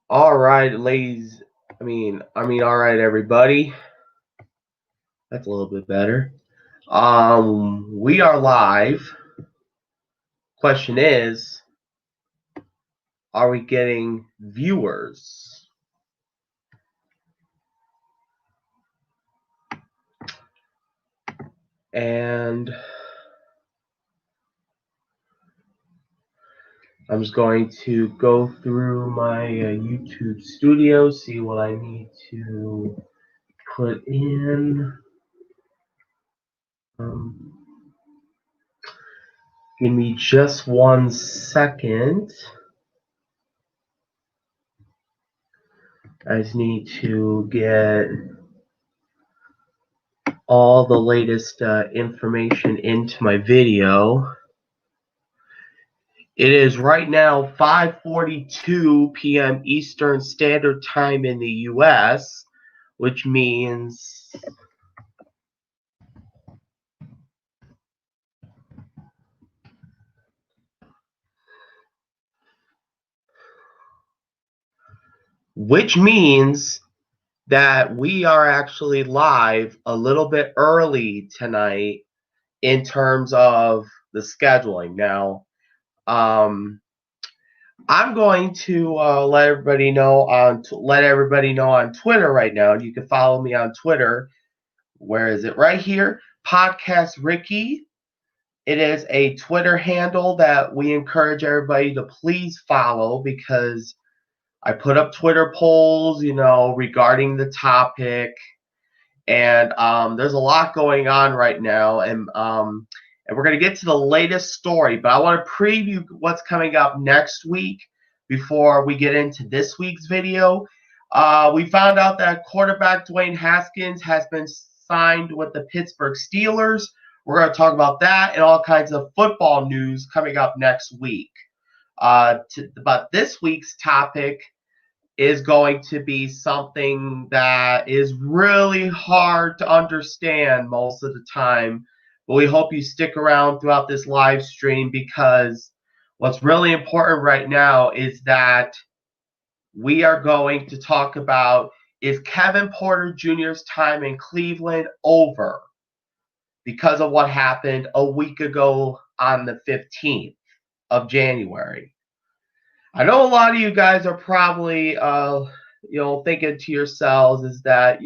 All right, ladies. All right, everybody. That's a little bit better. We are live. Question is, are we getting viewers? And I'm just going to go through my YouTube studio, see what I need to put in. Give me just 1 second. I just need to get all the latest information into my video. It is right now 5:42 p.m. Eastern Standard Time in the U.S., which means that we are actually live a little bit early tonight in terms of the scheduling. Now, I'm going to let everybody know on Twitter right now. You can follow me on Twitter. Where is it? Right here, Podcast Ricky. It is a Twitter handle that we encourage everybody to please follow because I put up Twitter polls, regarding the topic, and there's a lot going on right now, and we're going to get to the latest story, but I want to preview what's coming up next week before we get into this week's video. We found out that quarterback Dwayne Haskins has been signed with the Pittsburgh Steelers. We're going to talk about that and all kinds of football news coming up next week. But this week's topic is going to be something that is really hard to understand most of the time. But we hope you stick around throughout this live stream because what's really important right now is that we are going to talk about, is Kevin Porter Jr.'s time in Cleveland over because of what happened a week ago on the 15th of January? I know a lot of you guys are probably, thinking to yourselves is that,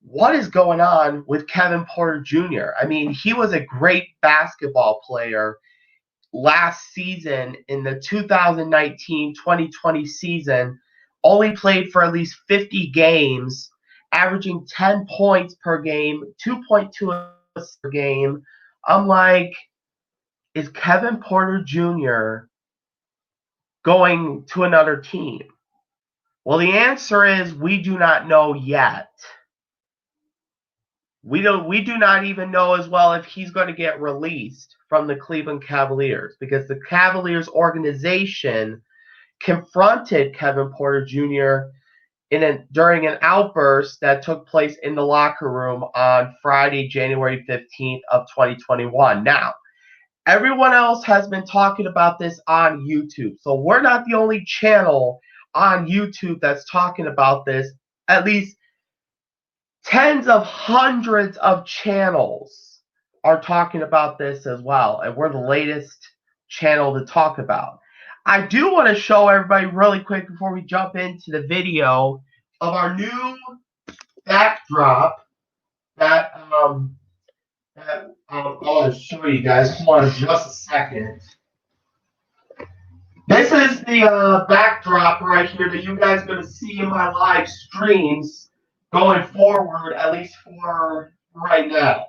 what is going on with Kevin Porter Jr.? I mean, he was a great basketball player last season in the 2019-2020 season, only played for at least 50 games, averaging 10 points per game, 2.2 assists per game. I'm like, is Kevin Porter Jr. going to another team? Well, the answer is we do not know yet. We do not even know as well if he's going to get released from the Cleveland Cavaliers because the Cavaliers organization confronted Kevin Porter Jr. during an outburst that took place in the locker room on Friday, January 15th of 2021. Now, everyone else has been talking about this on YouTube. So we're not the only channel on YouTube that's talking about this. At least tens of hundreds of channels are talking about this as well. And we're the latest channel to talk about. I do want to show everybody really quick before we jump into the video of our new backdrop that I want to show you guys. Hold on just a second. This is the backdrop right here that you guys are going to see in my live streams going forward, at least for right now.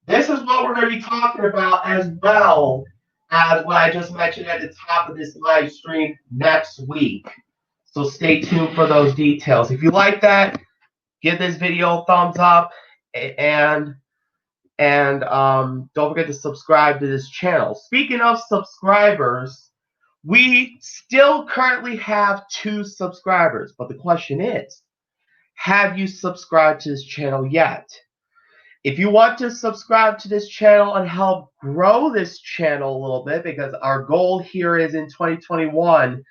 This is what we're going to be talking about as well as what I just mentioned at the top of this live stream next week. So stay tuned for those details. If you like that, give this video a thumbs up and don't forget to subscribe to this channel. Speaking of subscribers, we still currently have 2 subscribers, but the question is, have you subscribed to this channel yet? If you want to subscribe to this channel and help grow this channel a little bit, because our goal here is in 2021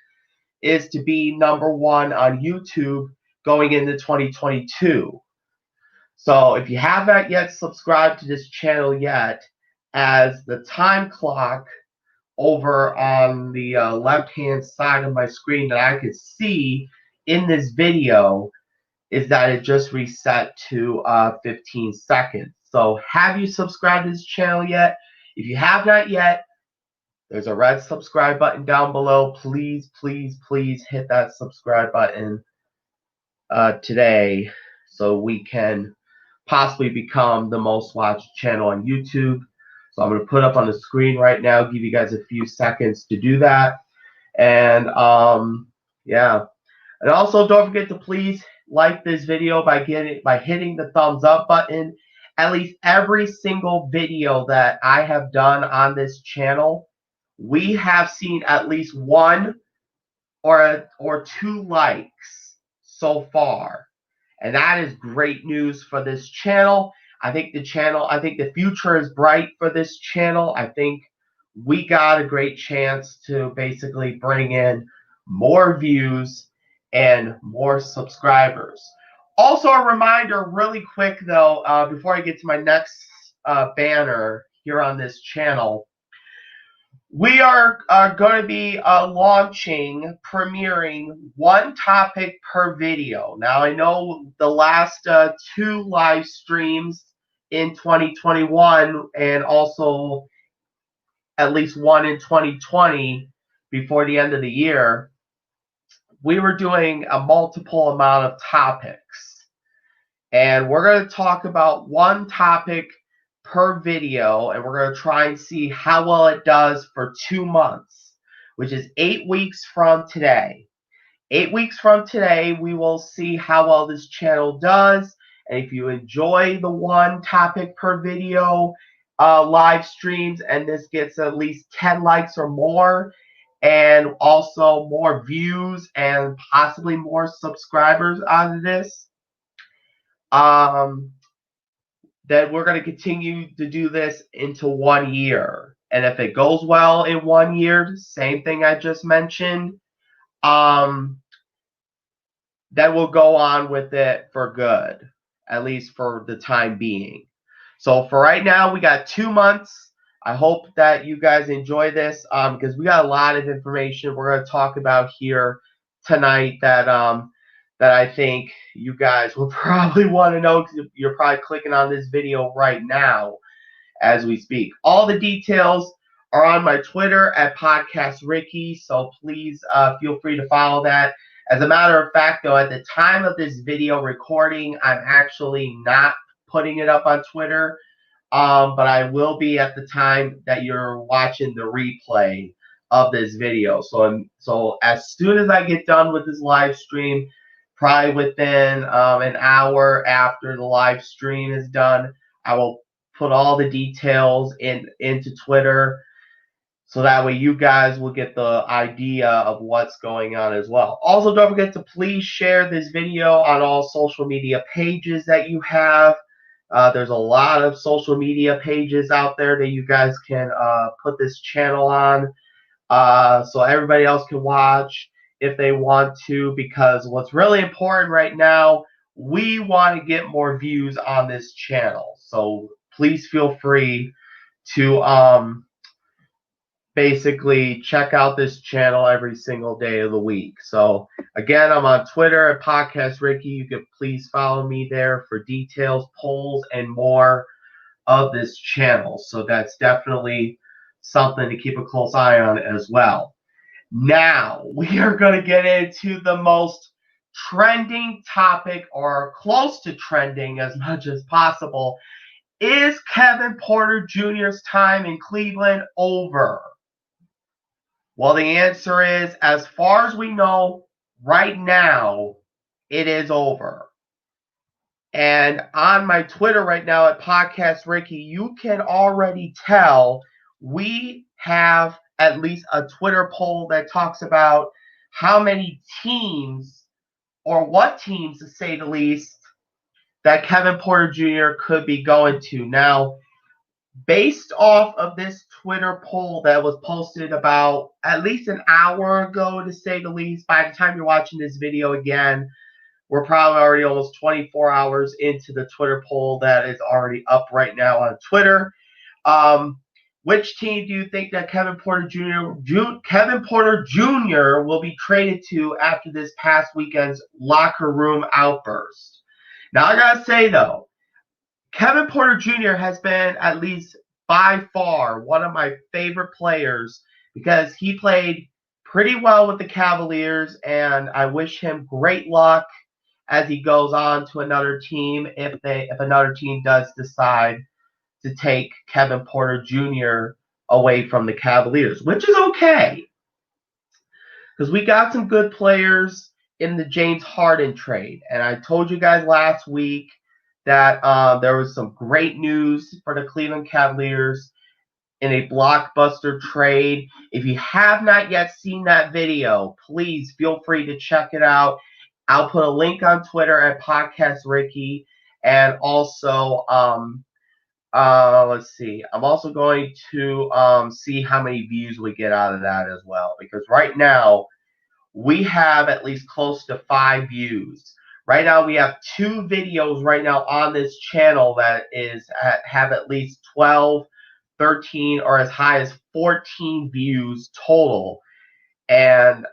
is to be #1 on YouTube going into 2022. So if you have not yet subscribed to this channel yet, as the time clock over on the left-hand side of my screen that I could see in this video is that it just reset to 15 seconds. So have you subscribed to this channel yet? If you have not yet, there's a red subscribe button down below. Please, please, please hit that subscribe button today so we can possibly become the most watched channel on YouTube. So I'm going to put up on the screen right now, give you guys a few seconds to do that. And yeah. And also don't forget to please like this video by hitting the thumbs up button. At least every single video that I have done on this channel, we have seen at least 1 or 2 likes so far. And that is great news for this channel. I think the future is bright for this channel. I think we got a great chance to basically bring in more views and more subscribers. Also a reminder really quick though, before I get to my next banner here on this channel, we are going to be premiering 1 topic per video. Now, I know the last 2 live streams in 2021 and also at least 1 in 2020 before the end of the year, we were doing a multiple amount of topics. And we're going to talk about 1 topic per video, and we're going to try and see how well it does for 2 months, which is 8 weeks from today. 8 weeks from today, we will see how well this channel does. And if you enjoy the 1 topic per video live streams, and this gets at least 10 likes or more, and also more views and possibly more subscribers out of this, then we're going to continue to do this into 1 year. And if it goes well in 1 year, same thing I just mentioned, then we'll go on with it for good, at least for the time being. So for right now, we got 2 months. I hope that you guys enjoy this because we got a lot of information we're going to talk about here tonight that I think you guys will probably want to know because you're probably clicking on this video right now as we speak. All the details are on my Twitter at Podcast Ricky, so please feel free to follow that. As a matter of fact, though, at the time of this video recording, I'm actually not putting it up on Twitter, but I will be at the time that you're watching the replay of this video. So as soon as I get done with this live stream, probably within an hour after the live stream is done, I will put all the details into Twitter, so that way you guys will get the idea of what's going on as well. Also, don't forget to please share this video on all social media pages that you have. There's a lot of social media pages out there that you guys can put this channel on, so everybody else can watch if they want to, because what's really important right now, we want to get more views on this channel. So please feel free to basically check out this channel every single day of the week. So again, I'm on Twitter at Podcast Ricky. You can please follow me there for details, polls, and more of this channel. So that's definitely something to keep a close eye on as well. Now, we are going to get into the most trending topic, or close to trending as much as possible. Is Kevin Porter Jr.'s time in Cleveland over? Well, the answer is, as far as we know, right now, it is over. And on my Twitter right now at Podcast Ricky, you can already tell we have at least a Twitter poll that talks about how many teams, or what teams to say the least, that Kevin Porter Jr. could be going to. Now, based off of this Twitter poll that was posted about at least an hour ago, to say the least. By the time you're watching this video again, we're probably already almost 24 hours into the Twitter poll that is already up right now on Twitter. Which team do you think that Kevin Porter Jr. will be traded to after this past weekend's locker room outburst? Now, I gotta say though, Kevin Porter Jr. has been, at least by far, one of my favorite players because he played pretty well with the Cavaliers, and I wish him great luck as he goes on to another team if another team does decide to take Kevin Porter Jr. away from the Cavaliers, which is okay because we got some good players in the James Harden trade. And I told you guys last week that there was some great news for the Cleveland Cavaliers in a blockbuster trade. If you have not yet seen that video, please feel free to check it out. I'll put a link on Twitter at Podcast Ricky, and also let's see. I'm also going to see how many views we get out of that as well, because right now we have at least close to 5 views. Right now we have 2 videos right now on this channel that have at least 12, 13, or as high as 14 views total. And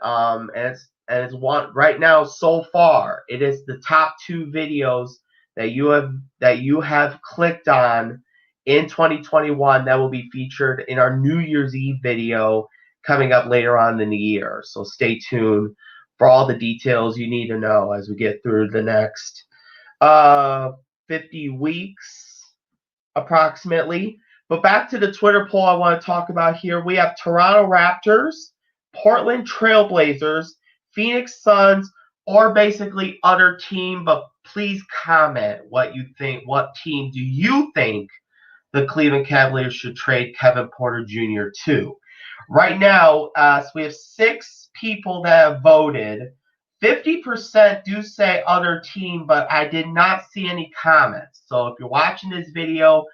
it's one right now so far. It is the top 2 videos that you have clicked on in 2021 that will be featured in our New Year's Eve video coming up later on in the year. So stay tuned for all the details you need to know as we get through the next 50 weeks approximately. But back to the Twitter poll I want to talk about here. We have Toronto Raptors, Portland Trailblazers, Phoenix Suns, or basically other team. But please comment what you think. What team do you think the Cleveland Cavaliers should trade Kevin Porter Jr. to? Right now, so we have 6 people that have voted. 50% do say other team, but I did not see any comments. So if you're watching this video,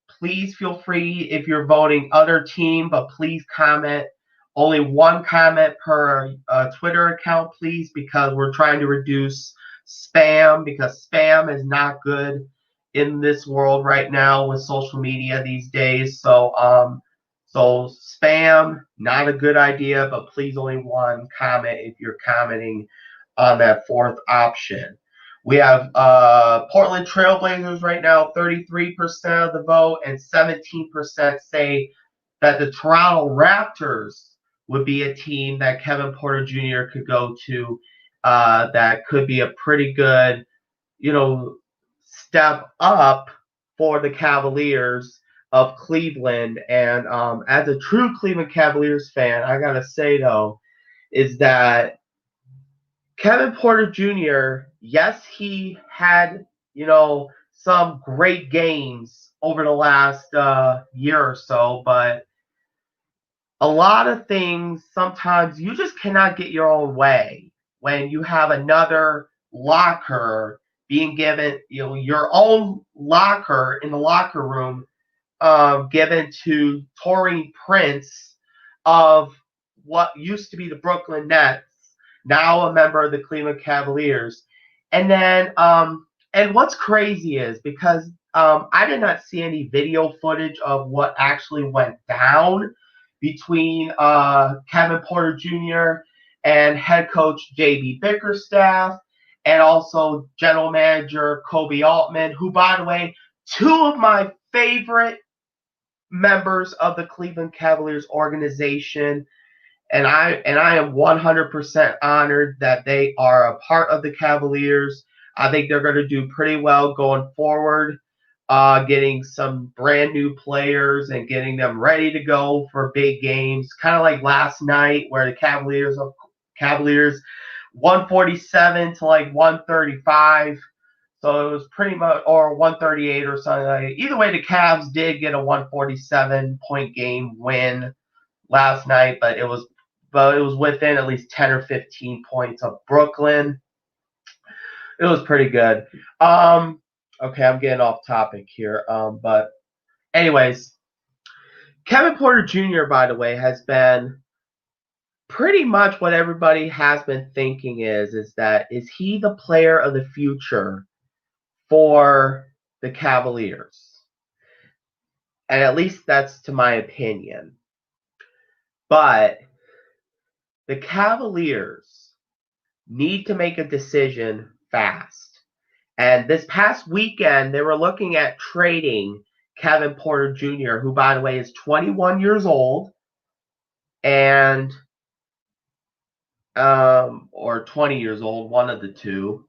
please feel free, if you're voting other team, but please comment. Only 1 comment per Twitter account, please, because we're trying to reduce spam, because spam is not good in this world right now with social media these days. So spam, not a good idea, but please only 1 comment if you're commenting on that 4th option. We have Portland Trailblazers right now, 33% of the vote, and 17% say that the Toronto Raptors would be a team that Kevin Porter Jr. could go to, that could be a pretty good, step up for the Cavaliers of Cleveland. And as a true Cleveland Cavaliers fan, I gotta say though, is that Kevin Porter Jr., yes, he had, some great games over the last year or so, but a lot of things, sometimes you just cannot get your own way when you have another locker being given, your own locker in the locker room given to Taurean Prince of what used to be the Brooklyn Nets, now a member of the Cleveland Cavaliers. And then, and what's crazy is because I did not see any video footage of what actually went down between Kevin Porter Jr. and head coach J.B. Bickerstaff, and also general manager Kobe Altman, who, by the way, 2 of my favorite members of the Cleveland Cavaliers organization. And I am 100% honored that they are a part of the Cavaliers. I think they're going to do pretty well going forward, getting some brand new players and getting them ready to go for big games. Kind of like last night where the Cavaliers 147 to like 135. So it was pretty much, or 138 or something like that. Either way, the Cavs did get a 147-point game win last night, but it was within at least 10 or 15 points of Brooklyn. It was pretty good. Okay, I'm getting off topic here. But anyways, Kevin Porter Jr., by the way, has been pretty much what everybody has been thinking is that is he the player of the future for the Cavaliers? And at least that's to my opinion. But the Cavaliers need to make a decision fast. And this past weekend, they were looking at trading Kevin Porter Jr., who, by the way, is 21 years old, and or 20 years old, one of the two.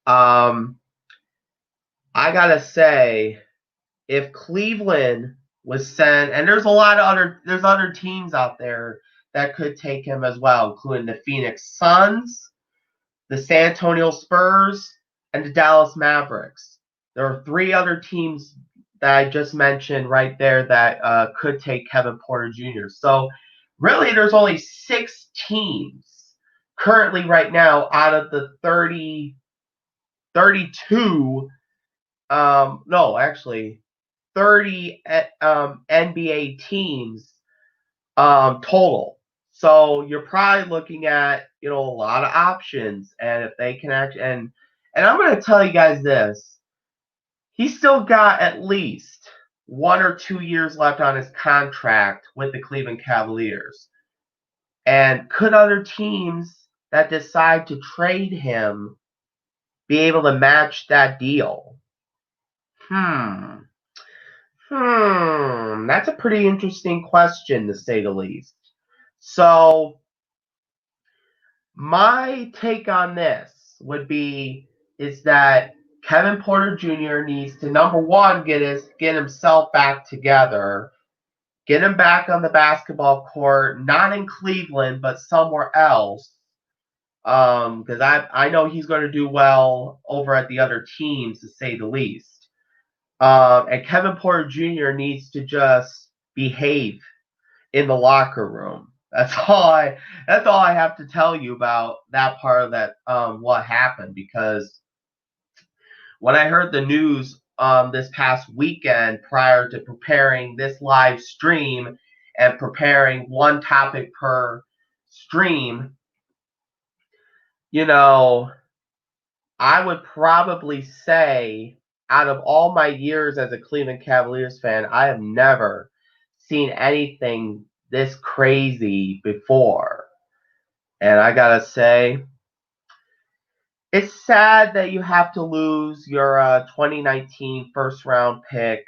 I gotta say, if Cleveland was sent, and there's other teams out there that could take him as well, including the Phoenix Suns, the San Antonio Spurs, and the Dallas Mavericks. There are three other teams that I just mentioned right there that could take Kevin Porter Jr. So really, there's only 6 teams currently right now out of the 32. No, actually, 30 NBA teams total. So you're probably looking at a lot of options, and if they can and I'm going to tell you guys this: he's still got at least 1 or 2 years left on his contract with the Cleveland Cavaliers. And could other teams that decide to trade him be able to match that deal? That's a pretty interesting question, to say the least. So my take on this would be is that Kevin Porter Jr. needs to, number one, get himself back together, get him back on the basketball court, not in Cleveland, but somewhere else. Because I know he's going to do well over at the other teams, to say the least. And Kevin Porter Jr. needs to just behave in the locker room. That's all I have to tell you about that part of that what happened, because when I heard the news this past weekend prior to preparing this live stream and preparing one topic per stream, I would probably say out of all my years as a Cleveland Cavaliers fan, I have never seen anything this crazy before. And I gotta say, it's sad that you have to lose your 2019 first round pick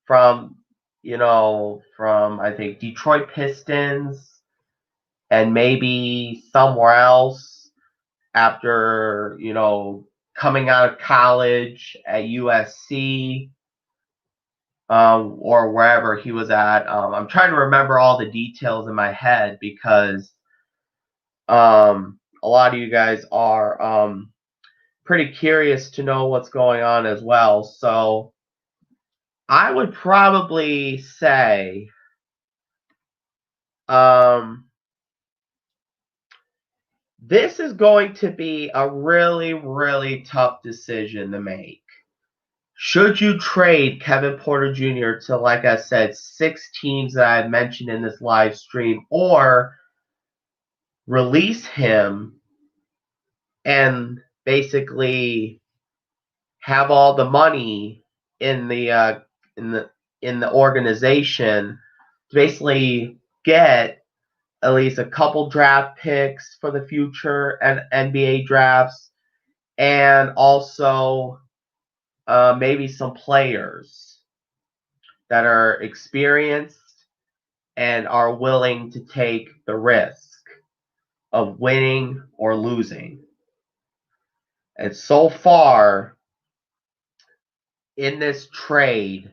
from I think Detroit Pistons and maybe somewhere else after, coming out of college at USC or wherever he was at. I'm trying to remember all the details in my head because a lot of you guys are pretty curious to know what's going on as well. So I would probably say this is going to be a really, really tough decision to make. Should you trade Kevin Porter Jr. to, like I said, 6 teams that I've mentioned in this live stream, or release him and basically have all the money in the organization to basically get at least a couple draft picks for the future and NBA drafts, and also maybe some players that are experienced and are willing to take the risk of winning or losing. And so far in this trade,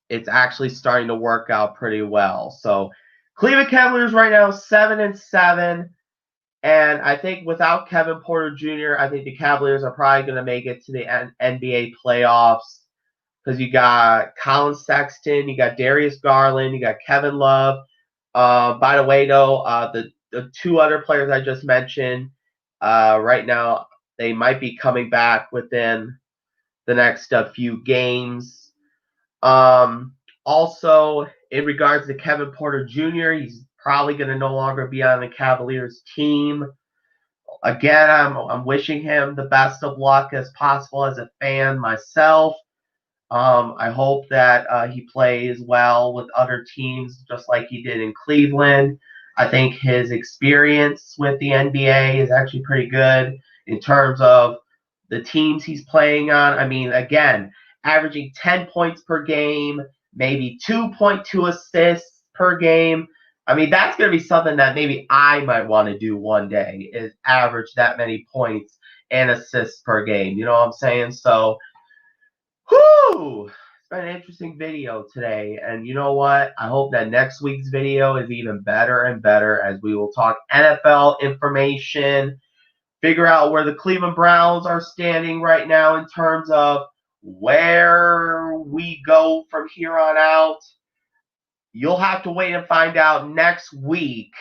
it's actually starting to work out pretty well. So Cleveland Cavaliers right now 7-7, and I think without Kevin Porter Jr., I think the Cavaliers are probably going to make it to the NBA playoffs, because you got Colin Sexton, you got Darius Garland, you got Kevin Love. By the way, though, the 2 other players I just mentioned, right now they might be coming back within the next few games. Also, in regards to Kevin Porter Jr., he's probably going to no longer be on the Cavaliers team. Again, I'm wishing him the best of luck as possible as a fan myself. I hope that he plays well with other teams, just like he did in Cleveland. I think his experience with the NBA is actually pretty good in terms of the teams he's playing on. I mean, again, averaging 10 points per game, maybe 2.2 assists per game. I mean, that's going to be something that maybe I might want to do one day, is average that many points and assists per game. You know what I'm saying? So, whew, it's been an interesting video today. And you know what? I hope that next week's video is even better and better, as we will talk NFL information, figure out where the Cleveland Browns are standing right now in terms of where we go from here on out. You'll have to wait and find out next week,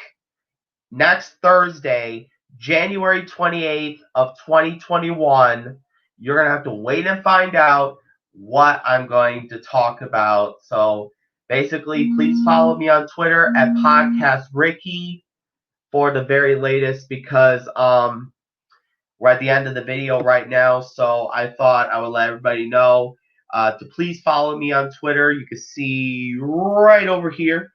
next Thursday, January 28th of 2021. You're going to have to wait and find out what I'm going to talk about. So basically, please follow me on Twitter at Podcast Ricky for the very latest, because we're at the end of the video right now. So I thought I would let everybody know to please follow me on Twitter. You can see right over here.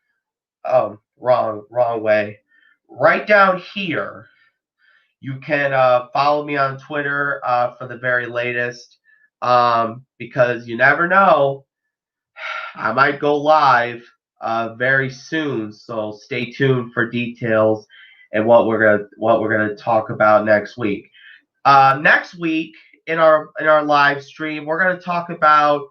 Oh, wrong way. Right down here, you can follow me on Twitter for the very latest, because you never know, I might go live very soon. So stay tuned for details and what we're gonna talk about next week. Next week in our live stream, we're gonna talk about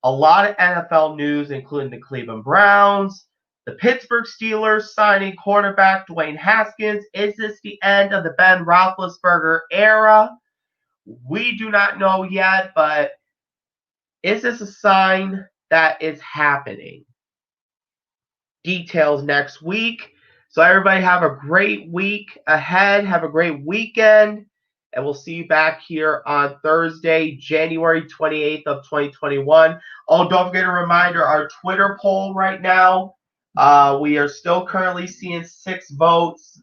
a lot of NFL news, including the Cleveland Browns, the Pittsburgh Steelers signing quarterback Dwayne Haskins. Is this the end of the Ben Roethlisberger era? We do not know yet, but is this a sign that it's happening? Details next week. So everybody have a great week ahead. Have a great weekend. And we'll see you back here on Thursday, January 28th of 2021. Oh, don't forget a reminder, our Twitter poll right now. We are still currently seeing 6 votes.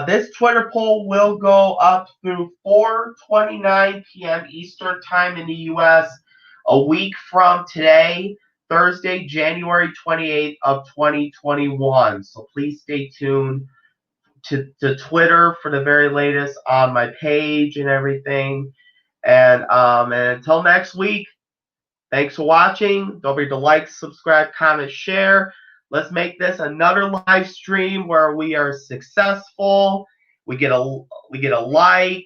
This Twitter poll will go up through 4:29 p.m. Eastern Time in the U.S. a week from today, Thursday, January 28th of 2021. So please stay tuned to Twitter for the very latest on my page and everything. And until next week, thanks for watching. Don't forget to like, subscribe, comment, share. Let's make this another live stream where we are successful. We get a like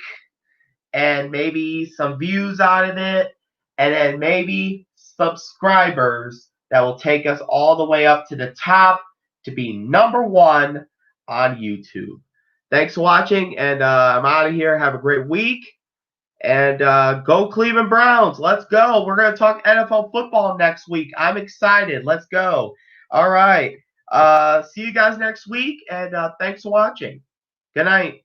and maybe some views out of it, and then maybe subscribers that will take us all the way up to the top to be #1 on YouTube. Thanks for watching, and I'm out of here. Have a great week, and go Cleveland Browns. Let's go. We're going to talk NFL football next week. I'm excited. Let's go. All right. See you guys next week, and thanks for watching. Good night.